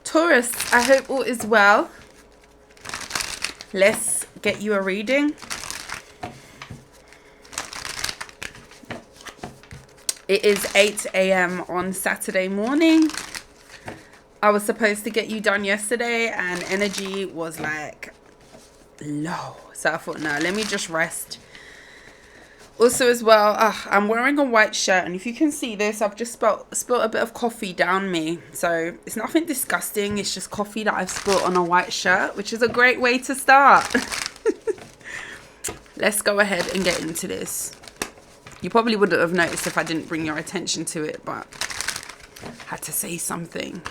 Taurus, I hope all is well. Let's get you a reading. It is 8 a.m. on Saturday morning. I was supposed to get you done yesterday and energy was like low. So I thought, no, let me just rest. Also as well, I'm wearing a white shirt, and if you can see this, I've just spilt a bit of coffee down me. So it's nothing disgusting, it's just coffee that I've spilt on a white shirt, which is a great way to start. Let's go ahead and get into this. You probably wouldn't have noticed if I didn't bring your attention to it, but I had to say something.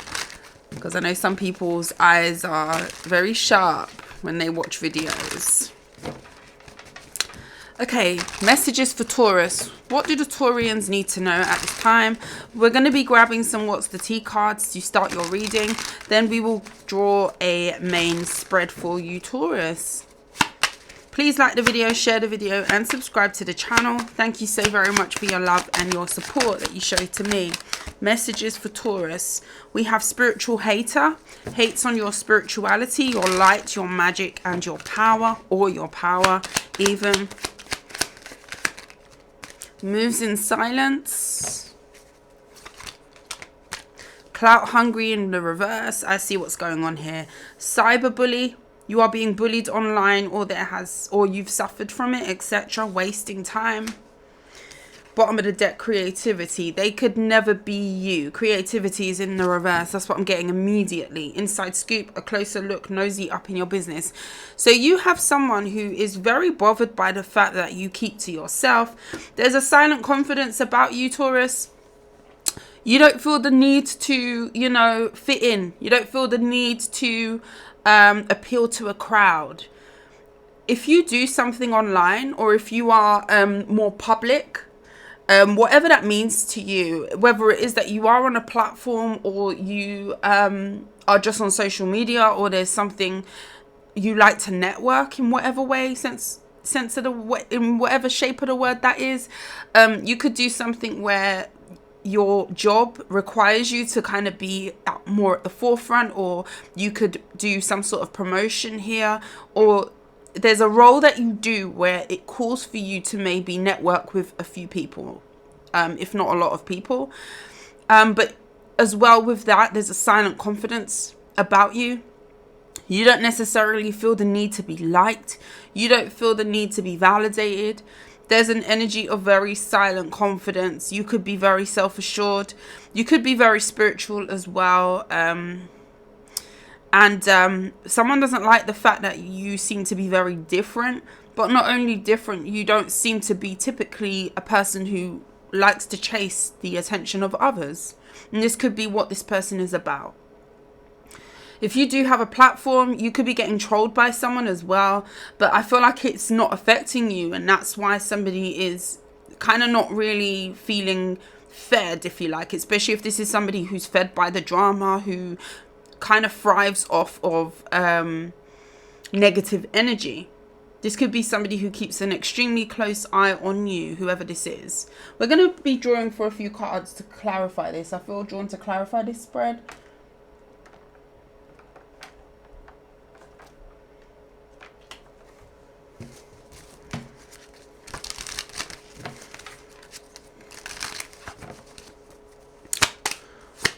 Because I know some people's eyes are very sharp when they watch videos. Okay, messages for Taurus. What do the Taurians need to know at this time? We're going to be grabbing some What's the Tea cards to start your reading. Then we will draw a main spread for you, Taurus. Please like the video, share the video, and subscribe to the channel. Thank you so very much for your love and your support that you show to me. Messages for Taurus. We have spiritual hater. Hates on your spirituality, your light, your magic, and your power, or your power even. Moves in silence. Clout hungry in the reverse. I see what's going on here. Cyberbully. You are being bullied online, or you've suffered from it, etc. Wasting time. Bottom of the deck, creativity. They could never be you. Creativity is in the reverse. That's what I'm getting immediately. Inside scoop, a closer look, nosy up in your business. So you have someone who is very bothered by the fact that you keep to yourself. There's a silent confidence about you, Taurus. You don't feel the need to, fit in. You don't feel the need to appeal to a crowd. If you do something online, or if you are more public, whatever that means to you, whether it is that you are on a platform, or you are just on social media, or there's something you like to network in whatever way, in whatever shape of the word that is, you could do something where your job requires you to kind of be more at the forefront, or you could do some sort of promotion here, or there's a role that you do where it calls for you to maybe network with a few people, if not a lot of people. But as well with that, there's a silent confidence about you. You don't necessarily feel the need to be liked. You don't feel the need to be validated. There's an energy of very silent confidence. You could be very self-assured. You could be very spiritual as well. And someone doesn't like the fact that you seem to be very different. But not only different, you don't seem to be typically a person who likes to chase the attention of others. And this could be what this person is about. If you do have a platform, you could be getting trolled by someone as well. But I feel like it's not affecting you. And that's why somebody is kind of not really feeling fed, if you like. Especially if this is somebody who's fed by the drama, who kind of thrives off of negative energy. This could be somebody who keeps an extremely close eye on you, whoever this is. We're going to be drawing for a few cards to clarify this. I feel drawn to clarify this spread.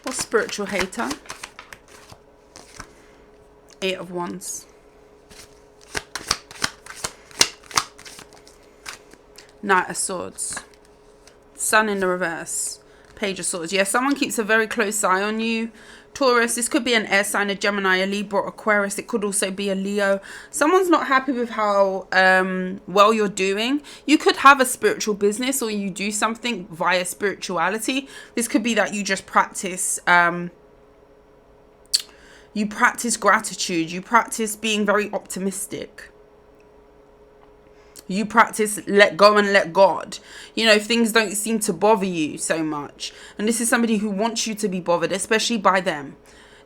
Or spiritual hater. 8 of Wands. Knight of Swords. Sun in the reverse. Page of Swords. Yeah, someone keeps a very close eye on you. Taurus, this could be an air sign, a Gemini, a Libra, Aquarius. It could also be a Leo. Someone's not happy with how well you're doing. You could have a spiritual business, or you do something via spirituality. This could be that you just practice gratitude. You practice being very optimistic. You practice let go and let God. Things don't seem to bother you so much. And this is somebody who wants you to be bothered, especially by them.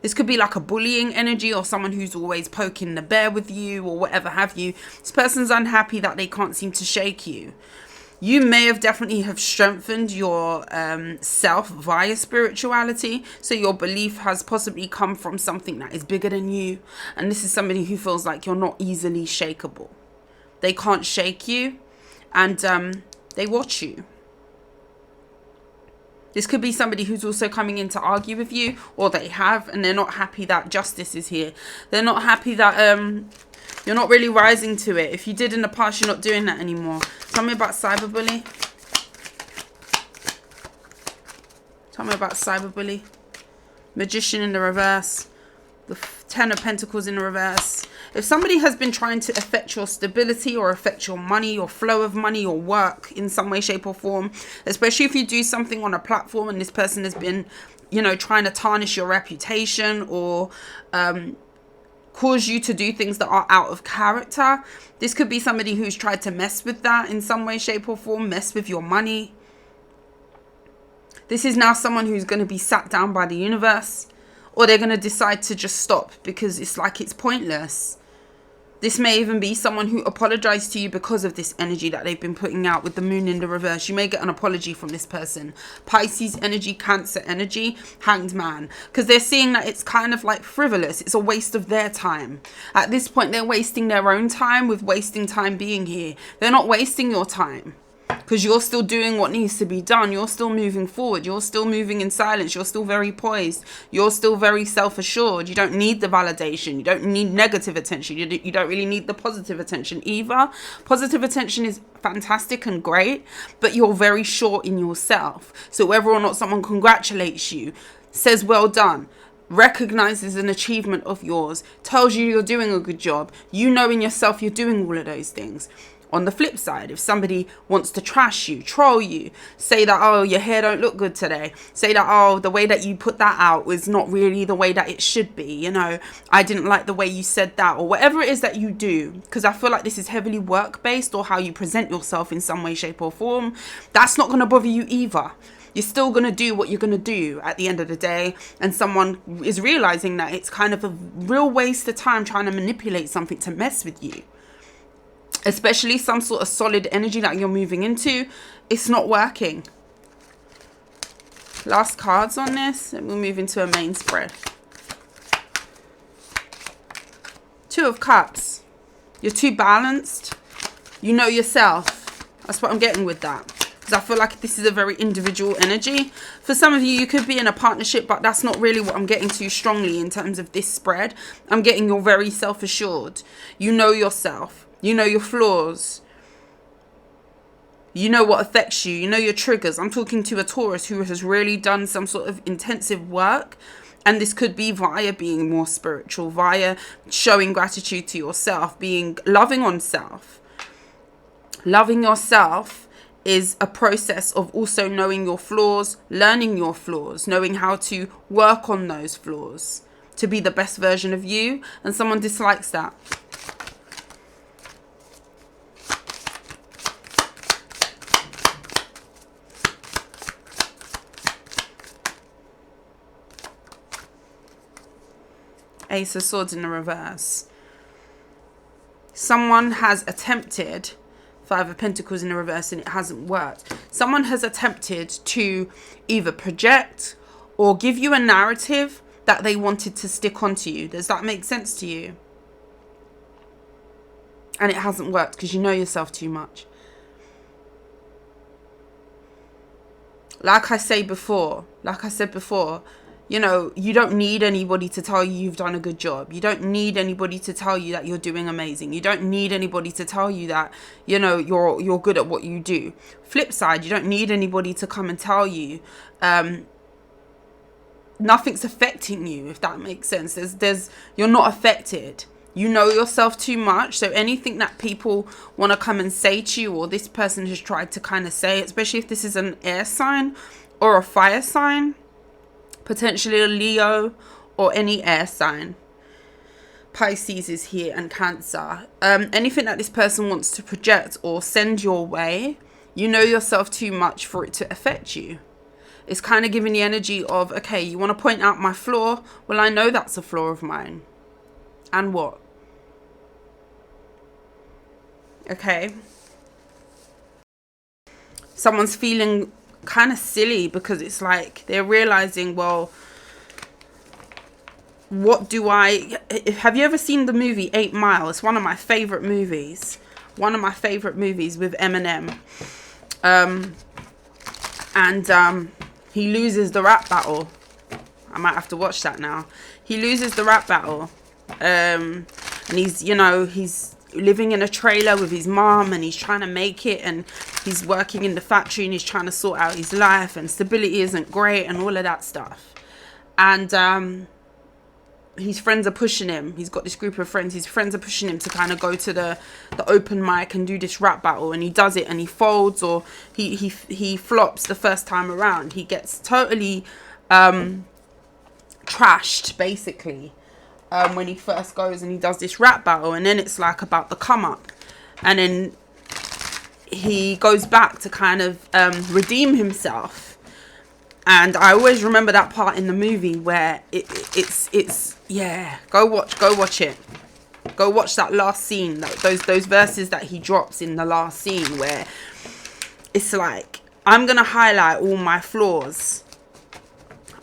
This could be like a bullying energy, or someone who's always poking the bear with you, or whatever have you. This person's unhappy that they can't seem to shake you. You may have definitely have strengthened your self via spirituality. So your belief has possibly come from something that is bigger than you. And this is somebody who feels like you're not easily shakeable. They can't shake you, and they watch you. This could be somebody who's also coming in to argue with you, or they have, and they're not happy that justice is here. They're not happy that you're not really rising to it. If you did in the past, you're not doing that anymore. Tell me about cyberbully. Tell me about cyberbully. Magician in the reverse. The Ten of Pentacles in the reverse. If somebody has been trying to affect your stability or affect your money or flow of money or work in some way, shape or form, especially if you do something on a platform and this person has been, you know, trying to tarnish your reputation or cause you to do things that are out of character. This could be somebody who's tried to mess with that in some way, shape or form, mess with your money. This is now someone who's going to be sat down by the universe, or they're going to decide to just stop because it's like it's pointless. This may even be someone who apologized to you because of this energy that they've been putting out with the moon in the reverse. You may get an apology from this person. Pisces energy, Cancer energy, Hanged Man. Because they're seeing that it's kind of like frivolous. It's a waste of their time. At this point, they're wasting their own time with wasting time being here. They're not wasting your time. Because you're still doing what needs to be done. You're still moving forward. You're still moving in silence. You're still very poised. You're still very self-assured. You don't need the validation. You don't need negative attention. You don't really need the positive attention either. Positive attention is fantastic and great, but you're very sure in yourself. So whether or not someone congratulates you, says well done, recognizes an achievement of yours, tells you you're doing a good job, you know in yourself you're doing all of those things. On the flip side, if somebody wants to trash you, troll you, say that, oh, your hair don't look good today, say that, oh, the way that you put that out was not really the way that it should be, you know, I didn't like the way you said that, or whatever it is that you do, because I feel like this is heavily work-based, or how you present yourself in some way, shape or form, that's not going to bother you either. You're still going to do what you're going to do at the end of the day, and someone is realizing that it's kind of a real waste of time trying to manipulate something to mess with you. Especially some sort of solid energy that you're moving into, it's not working. Last cards on this, and we'll move into a main spread. Two of Cups. You're too balanced. You know yourself. That's what I'm getting with that. Because I feel like this is a very individual energy. For some of you, you could be in a partnership, but that's not really what I'm getting too strongly in terms of this spread. I'm getting you're very self-assured. You know yourself. You know your flaws. You know what affects you. You know your triggers. I'm talking to a Taurus who has really done some sort of intensive work. And this could be via being more spiritual, via showing gratitude to yourself, being loving on self. Loving yourself is a process of also knowing your flaws, learning your flaws, knowing how to work on those flaws to be the best version of you. And someone dislikes that. Ace of Swords in the reverse. Someone has attempted, Five of Pentacles in the reverse, and it hasn't worked. Someone has attempted to either project or give you a narrative that they wanted to stick onto you. Does that make sense to you? And it hasn't worked because you know yourself too much. Like I said before, you know, you don't need anybody to tell you you've done a good job. You don't need anybody to tell you that you're doing amazing. You don't need anybody to tell you that, you know, you're good at what you do. Flip side, you don't need anybody to come and tell you nothing's affecting you, if that makes sense. You're not affected. You know yourself too much. So anything that people want to come and say to you, or this person has tried to kind of say, especially if this is an air sign or a fire sign, potentially a Leo or any air sign. Pisces is here, and Cancer. Anything that this person wants to project or send your way, you know yourself too much for it to affect you. It's kind of giving the energy of, okay, you want to point out my flaw? Well, I know that's a flaw of mine. And what? Okay. someone's feeling kind of silly because it's like they're realizing, well, what do I... Have you ever seen the movie 8 Mile? It's one of my favorite movies. One of my favorite movies with Eminem. He loses the rap battle. I might have to watch that now. He loses the rap battle. And he's, you know, he's living in a trailer with his mom, and he's trying to make it, and he's working in the factory, and he's trying to sort out his life, and stability isn't great, and all of that stuff. And his friends are pushing him. He's got this group of friends. His friends are pushing him to kind of go to the open mic and do this rap battle, and he does it, and he folds, or he flops the first time around. He gets totally trashed, basically, when he first goes and he does this rap battle, and then it's like about the come up, and then he goes back to kind of redeem himself. And I always remember that part in the movie where it's yeah, go watch it. Go watch that last scene, those verses that he drops in the last scene, where it's like, I'm gonna highlight all my flaws.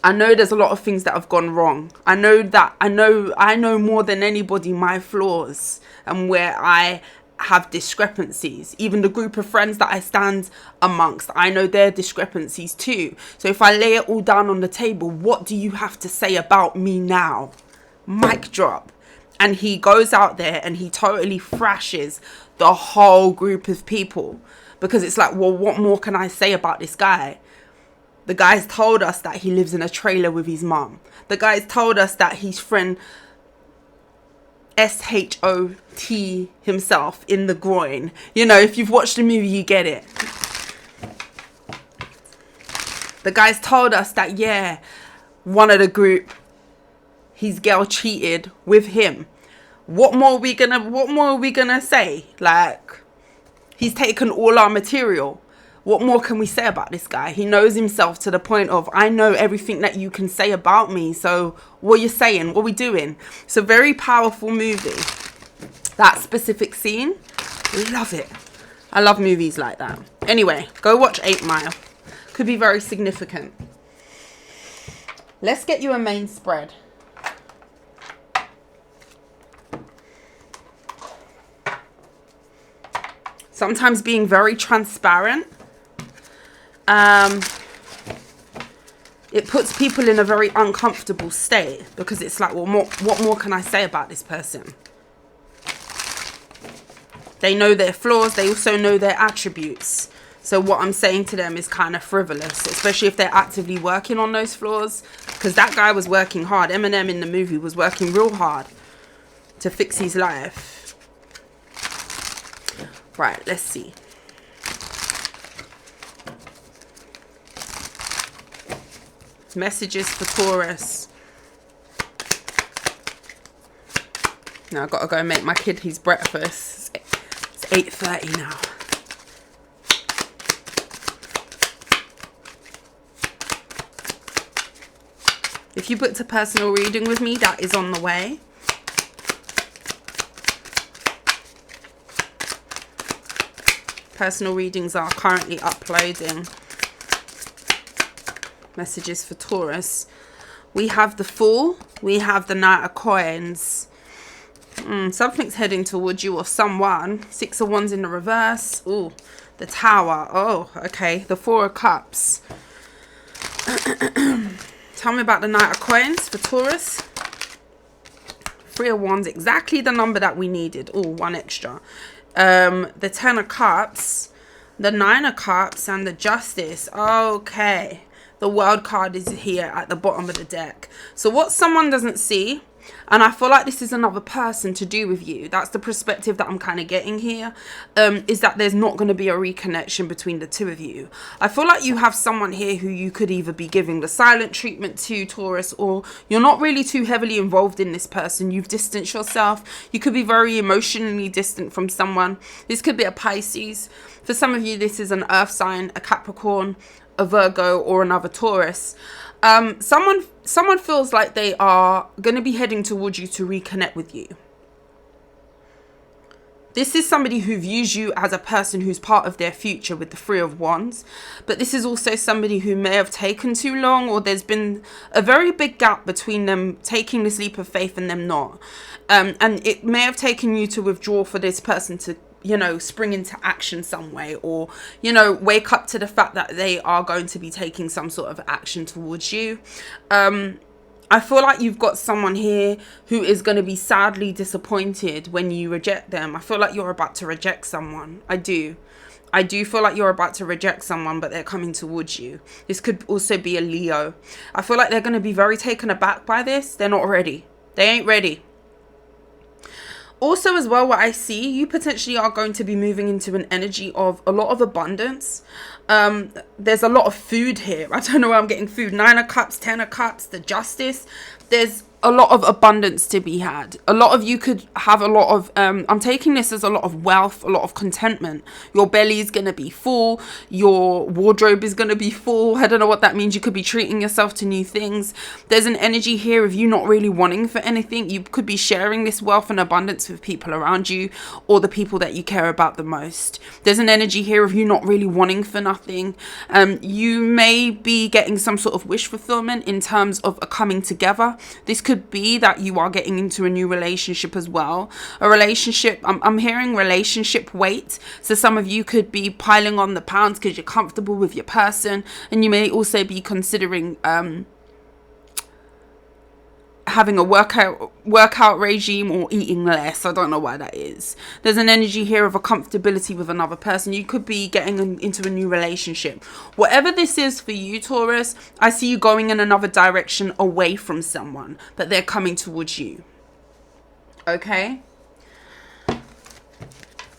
I know there's a lot of things that have gone wrong. I know more than anybody my flaws and where I have discrepancies. Even the group of friends that I stand amongst, I know their discrepancies too. So if I lay it all down on the table, what do you have to say about me now? Mic drop. And he goes out there and he totally thrashes the whole group of people, because it's like, well, what more can I say about this guy? The guy's told us that he lives in a trailer with his mom. The guy's told us that his friend SHOT himself in the groin. You know, if you've watched the movie, you get it. The guy's told us that, yeah, one of the group, his girl cheated with him. What more are we gonna say? Like, he's taken all our material. What more can we say about this guy? He knows himself to the point of, I know everything that you can say about me. So what are you saying? What are we doing? It's a very powerful movie. That specific scene, love it. I love movies like that. Anyway, go watch 8 Mile. Could be very significant. Let's get you a main spread. Sometimes being very transparent, it puts people in a very uncomfortable state, because it's like, well, what more can I say about this person? They know their flaws. They also know their attributes. So what I'm saying to them is kind of frivolous, especially if they're actively working on those flaws, because that guy was working hard. Eminem in the movie was working real hard to fix his life. Right, let's see. Messages for Taurus. Now I've got to go and make my kid his breakfast. It's 8:30 now. If you booked a personal reading with me, that is on the way. Personal readings are currently uploading. Messages for Taurus. We have the Fool. We have the Knight of Coins. Something's heading towards you or someone. 6 of Wands in the reverse. Ooh, the Tower. Oh, okay. The 4 of Cups. Tell me about the Knight of Coins for Taurus. 3 of Wands. Exactly the number that we needed. Oh, 1 extra. The 10 of Cups. The 9 of Cups and the Justice. Okay. The World card is here at the bottom of the deck. So what someone doesn't see, and I feel like this is another person to do with you, that's the perspective that I'm kind of getting here, is that there's not going to be a reconnection between the two of you. I feel like you have someone here who you could either be giving the silent treatment to, Taurus, or you're not really too heavily involved in this person. You've distanced yourself. You could be very emotionally distant from someone. This could be a Pisces. For some of you, this is an earth sign, a Capricorn, a Virgo, or another Taurus. Someone feels like they are going to be heading towards you to reconnect with you. This is somebody who views you as a person who's part of their future with the Three of Wands. But this is also somebody who may have taken too long, or there's been a very big gap between them taking this leap of faith and them not. And it may have taken you to withdraw for this person to, you know, spring into action some way, or, you know, wake up to the fact that they are going to be taking some sort of action towards you. I feel like you've got someone here who is going to be sadly disappointed when you reject them. I feel like you're about to reject someone. I do feel like you're about to reject someone, but they're coming towards you. This could also be a Leo. I feel like they're going to be very taken aback by this. They're not ready. They ain't ready. Also, as well, what I see, you potentially are going to be moving into an energy of a lot of abundance. There's a lot of food here. I don't know where I'm getting food. 9 of Cups, 10 of Cups, the Justice. There's a lot of abundance to be had. A lot of you could have a lot of, I'm taking this as a lot of wealth, a lot of contentment. Your belly is going to be full. Your wardrobe is going to be full. I don't know what that means. You could be treating yourself to new things. There's an energy here of you not really wanting for anything. You could be sharing this wealth and abundance with people around you, or the people that you care about the most. There's an energy here of you not really wanting for nothing. You may be getting some sort of wish fulfillment in terms of a coming together. This could be that you are getting into a new relationship as well. A relationship, I'm hearing relationship weight. So some of you could be piling on the pounds because you're comfortable with your person, and you may also be considering having a workout regime or eating less. I don't know why that is. There's an energy here of a comfortability with another person. You could be getting into a new relationship. Whatever this is for you, Taurus, I see you going in another direction away from someone, but they're coming towards you. Okay?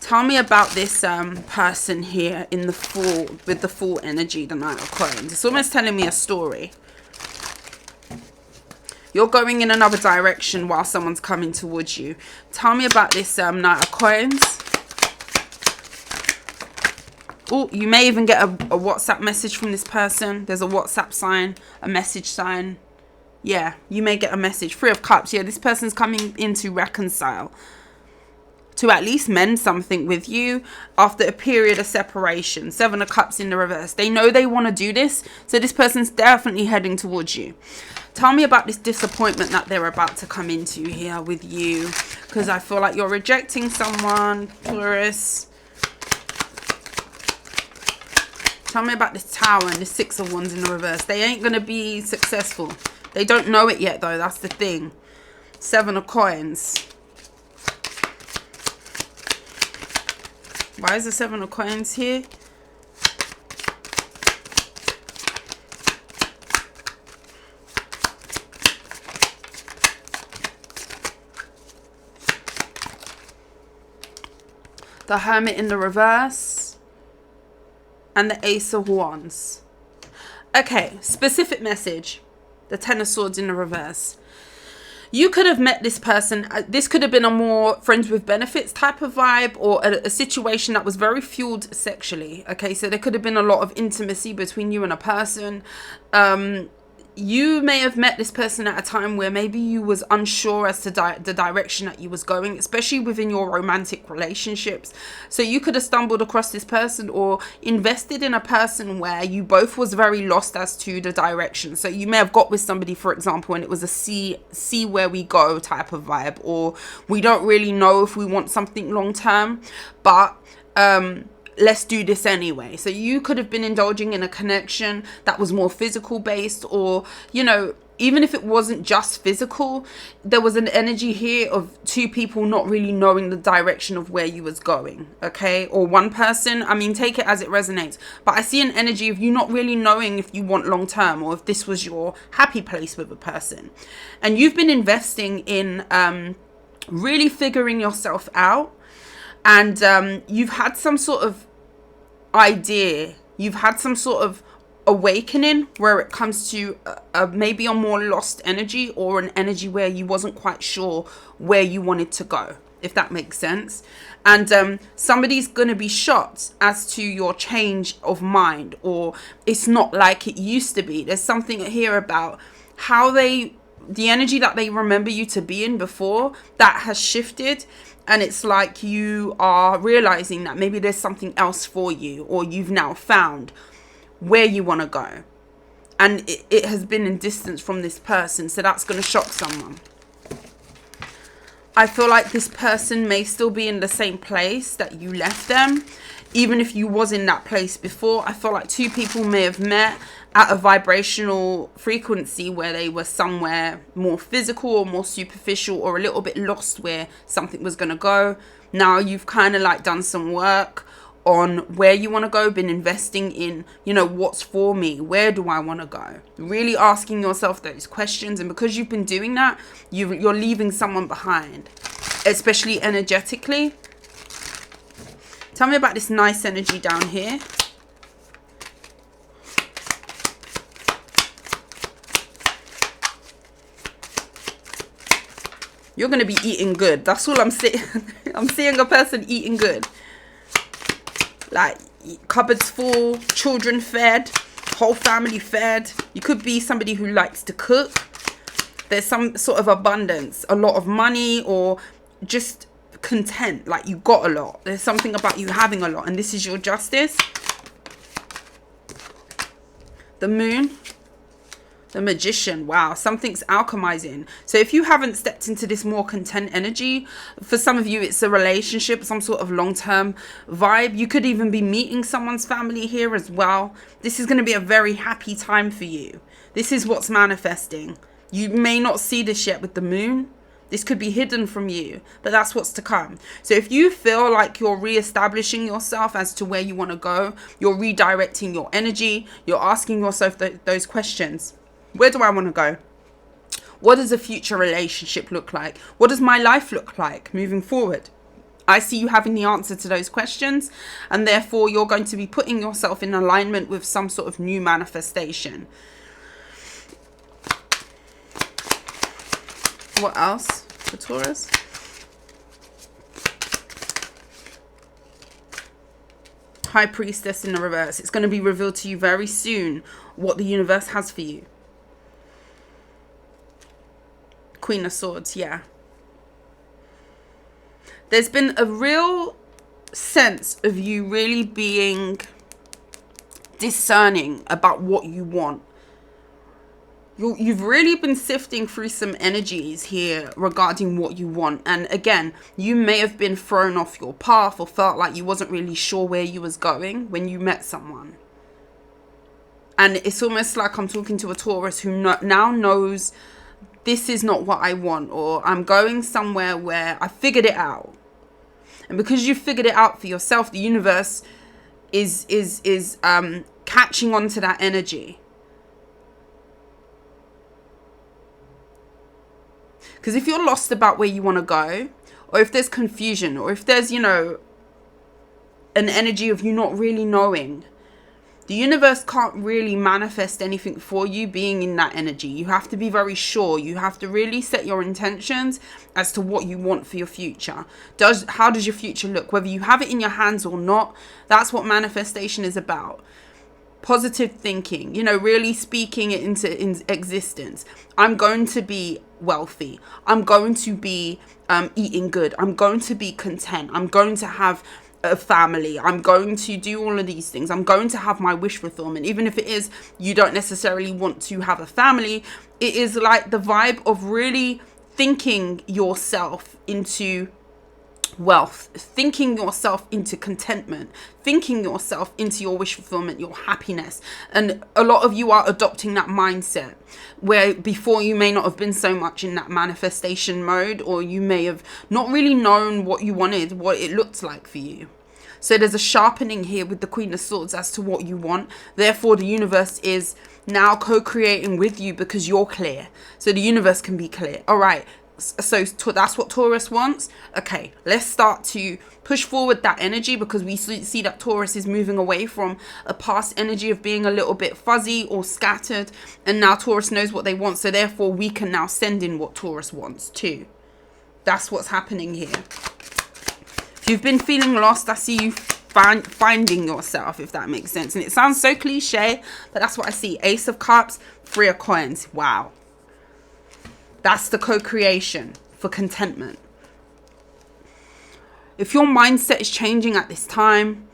Tell me about this person here in the Fool, with the Fool energy, the Knight of Coins. It's almost telling me a story. You're going in another direction while someone's coming towards you. Tell me about this Knight of Coins. Oh, you may even get a WhatsApp message from this person. There's a WhatsApp sign, a message sign. Yeah, you may get a message. 3 of Cups. Yeah, this person's coming in to reconcile, to at least mend something with you after a period of separation. 7 of Cups in the reverse. They know they want to do this, so this person's definitely heading towards you. Tell me about this disappointment that they're about to come into here with you, because I feel like you're rejecting someone, Taurus. Tell me about this Tower and the 6 of Wands in the reverse. They ain't going to be successful. They don't know it yet, though. That's the thing. 7 of Coins. Why is the 7 of Coins here? The Hermit in the reverse. And the Ace of Wands. Okay, specific message. The 10 of Swords in the reverse. You could have met this person. This could have been a more friends with benefits type of vibe, or a situation that was very fueled sexually. Okay, so there could have been a lot of intimacy between you and a person. You may have met this person at a time where maybe you was unsure as to the direction that you was going, especially within your romantic relationships. So you could have stumbled across this person or invested in a person where you both was very lost as to the direction. So you may have got with somebody, for example, and it was a see where we go type of vibe, or we don't really know if we want something long term, but let's do this anyway. So you could have been indulging in a connection that was more physical based, or, you know, even if it wasn't just physical, there was an energy here of 2 people not really knowing the direction of where you was going. Okay, or one person, I mean, take it as it resonates, but I see an energy of you not really knowing if you want long term, or if this was your happy place with a person, and you've been investing in really figuring yourself out. And you've had some sort of idea, you've had some sort of awakening where it comes to maybe a more lost energy, or an energy where you wasn't quite sure where you wanted to go, if that makes sense. And somebody's going to be shocked as to your change of mind, or it's not like it used to be. There's something here about how the energy that they remember you to be in before, that has shifted. And it's like you are realizing that maybe there's something else for you, or you've now found where you want to go. And it has been in distance from this person. So that's going to shock someone. I feel like this person may still be in the same place that you left them. Even if you was in that place before, I feel like two people may have met at a vibrational frequency where they were somewhere more physical or more superficial, or a little bit lost where something was going to go. Now you've kind of like done some work on where you want to go, been investing in, you know, what's for me, where do I want to go, really asking yourself those questions. And because you've been doing that, you're leaving someone behind, especially energetically. Tell me about this nice energy down here. You're going to be eating good. That's all I'm seeing. I'm seeing a person eating good. Like cupboards full, children fed, whole family fed. You could be somebody who likes to cook. There's some sort of abundance, a lot of money, or just content, like you got a lot. There's something about you having a lot, and this is your justice. The moon, the magician. Wow, something's alchemizing. So if you haven't stepped into this more content energy, for some of you it's a relationship, some sort of long-term vibe. You could even be meeting someone's family here as well. This is going to be a very happy time for you. This is what's manifesting. You may not see this yet with the moon. This could be hidden from you, but that's what's to come. So if you feel like you're re-establishing yourself as to where you want to go, you're redirecting your energy, you're asking yourself those questions. Where do I want to go? What does a future relationship look like? What does my life look like moving forward? I see you having the answer to those questions, and therefore you're going to be putting yourself in alignment with some sort of new manifestation. What else for Taurus? High Priestess in the reverse. It's going to be revealed to you very soon what the universe has for you. Queen of Swords, yeah. There's been a real sense of you really being discerning about what you want. You've really been sifting through some energies here regarding what you want. And again, you may have been thrown off your path or felt like you wasn't really sure where you was going when you met someone. And it's almost like I'm talking to a Taurus who now knows this is not what I want, or I'm going somewhere where I figured it out. And because you figured it out for yourself, the universe is catching on to that energy. Because if you're lost about where you want to go, or if there's confusion, or if there's, you know, an energy of you not really knowing, the universe can't really manifest anything for you being in that energy. You have to be very sure. You have to really set your intentions as to what you want for your future. How does your future look? Whether you have it in your hands or not, that's what manifestation is about. Positive thinking, you know, really speaking it into existence. I'm going to be wealthy. I'm going to be eating good. I'm going to be content. I'm going to have a family. I'm going to do all of these things. I'm going to have my wish fulfillment. Even if it is you don't necessarily want to have a family, it is like the vibe of really thinking yourself into wealth, thinking yourself into contentment, thinking yourself into your wish fulfillment, your happiness. And a lot of you are adopting that mindset where before you may not have been so much in that manifestation mode, or you may have not really known what you wanted, what it looked like for you. So there's a sharpening here with the Queen of Swords as to what you want. Therefore, the universe is now co-creating with you because you're clear. So the universe can be clear. All right. So that's what Taurus wants. Okay, let's start to push forward that energy, because we see that Taurus is moving away from a past energy of being a little bit fuzzy or scattered, and now Taurus knows what they want, so therefore we can now send in what Taurus wants too. That's what's happening here. If you've been feeling lost, I see you finding yourself, if that makes sense. And it sounds so cliche, but that's what I see. Ace of Cups, Three of Coins. Wow. That's the co-creation for contentment. If your mindset is changing at this time,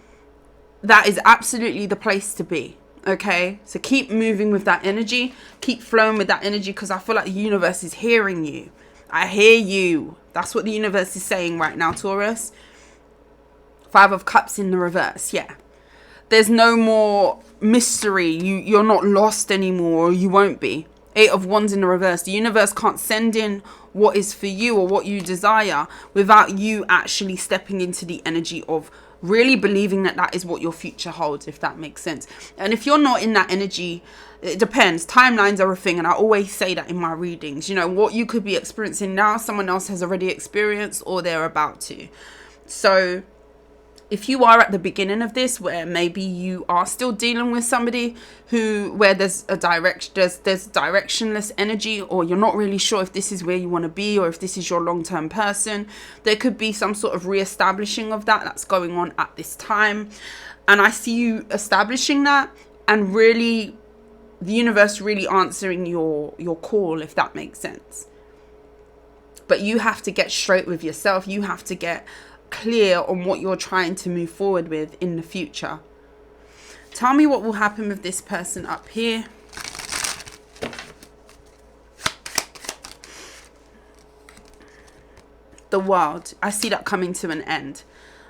that is absolutely the place to be. Okay, so keep moving with that energy, keep flowing with that energy, because I feel like the universe is hearing you. I hear you. That's what the universe is saying right now, Taurus. 5 of Cups in the reverse. Yeah, there's no more mystery. You're not lost anymore, or you won't be. 8 of Wands in the reverse. The universe can't send in what is for you or what you desire without you actually stepping into the energy of really believing that that is what your future holds, if that makes sense. And if you're not in that energy, it depends. Timelines are a thing, and I always say that in my readings. You know, what you could be experiencing now, someone else has already experienced, or they're about to. So if you are at the beginning of this, where maybe you are still dealing with somebody where there's a there's directionless energy, or you're not really sure if this is where you want to be, or if this is your long-term person, there could be some sort of reestablishing of that's going on at this time. And I see you establishing that, and really the universe really answering your call, if that makes sense. But you have to get straight with yourself. You have to get clear on what you're trying to move forward with in the future. Tell me what will happen with this person up here. The World. I see that coming to an end.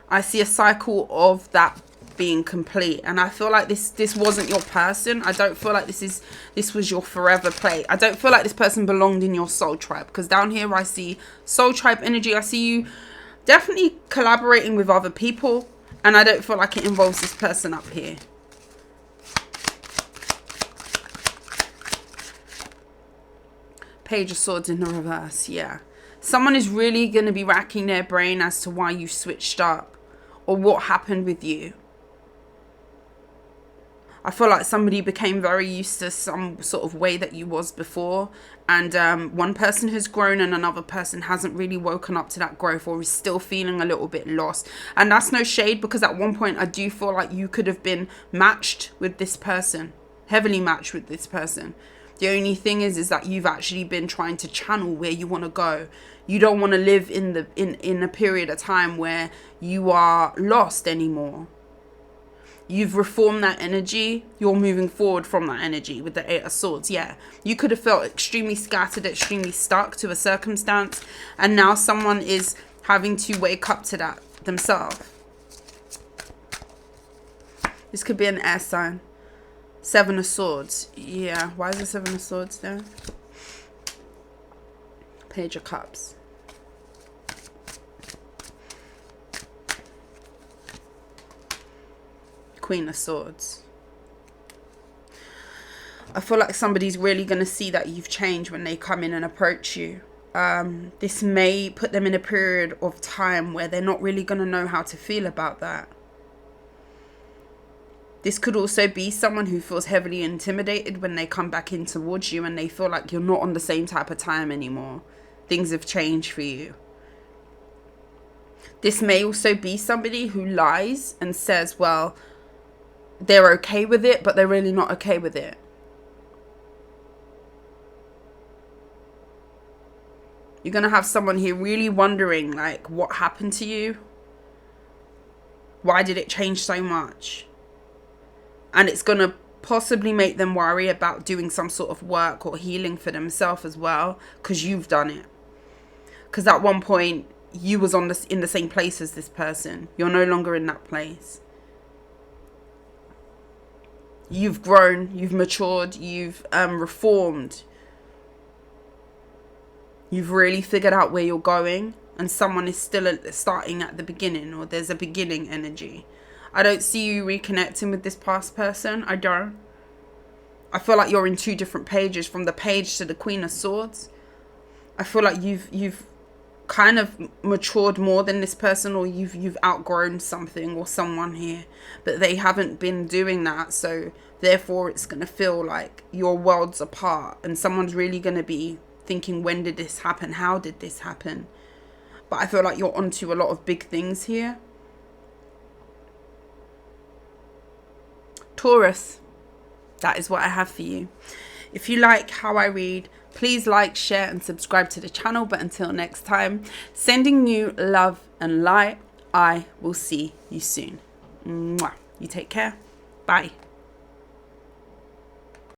I see a cycle of that being complete, and I feel like this wasn't your person. I don't feel like this was your forever play. I don't feel like this person belonged in your soul tribe, because down here I see soul tribe energy. I see you definitely collaborating with other people, and I don't feel like it involves this person up here. Page of Swords in the reverse. Yeah, someone is really going to be racking their brain as to why you switched up or what happened with you. I feel like somebody became very used to some sort of way that you was before, and one person has grown and another person hasn't really woken up to that growth, or is still feeling a little bit lost. And that's no shade, because at one point I do feel like you could have been matched with this person, heavily matched with this person. The only thing is that you've actually been trying to channel where you want to go. You don't want to live in a period of time where you are lost anymore. You've reformed that energy. You're moving forward from that energy with the 8 of Swords. Yeah, you could have felt extremely scattered, extremely stuck to a circumstance, and now someone is having to wake up to that themselves. This could be an air sign. 7 of Swords. Yeah, why is the 7 of Swords there? Page of Cups. Queen of Swords. I feel like somebody's really going to see that you've changed when they come in and approach you. This may put them in a period of time where they're not really going to know how to feel about that. This could also be someone who feels heavily intimidated when they come back in towards you, and they feel like you're not on the same type of time anymore. Things have changed for you. This may also be somebody who lies and says, well, they're okay with it, but they're really not okay with it. You're going to have someone here really wondering, like, what happened to you? Why did it change so much? And it's going to possibly make them worry about doing some sort of work or healing for themselves as well, because you've done it. Because at one point, you was in the same place as this person. You're no longer in that place. You've grown, you've matured, you've reformed. You've really figured out where you're going, and someone is still starting at the beginning, or there's a beginning energy. I don't see you reconnecting with this past person. I don't. I feel like you're in 2 different pages, from the page to the Queen of Swords. I feel like you've kind of matured more than this person, or you've outgrown something or someone here, but they haven't been doing that. So therefore it's going to feel like your worlds apart, and someone's really going to be thinking, when did this happen? How did this happen? But I feel like you're onto a lot of big things here. Taurus, that is what I have for you. If you like how I read, please like, share and subscribe to the channel. But until next time, sending you love and light. I will see you soon. Mwah. You take care. Bye.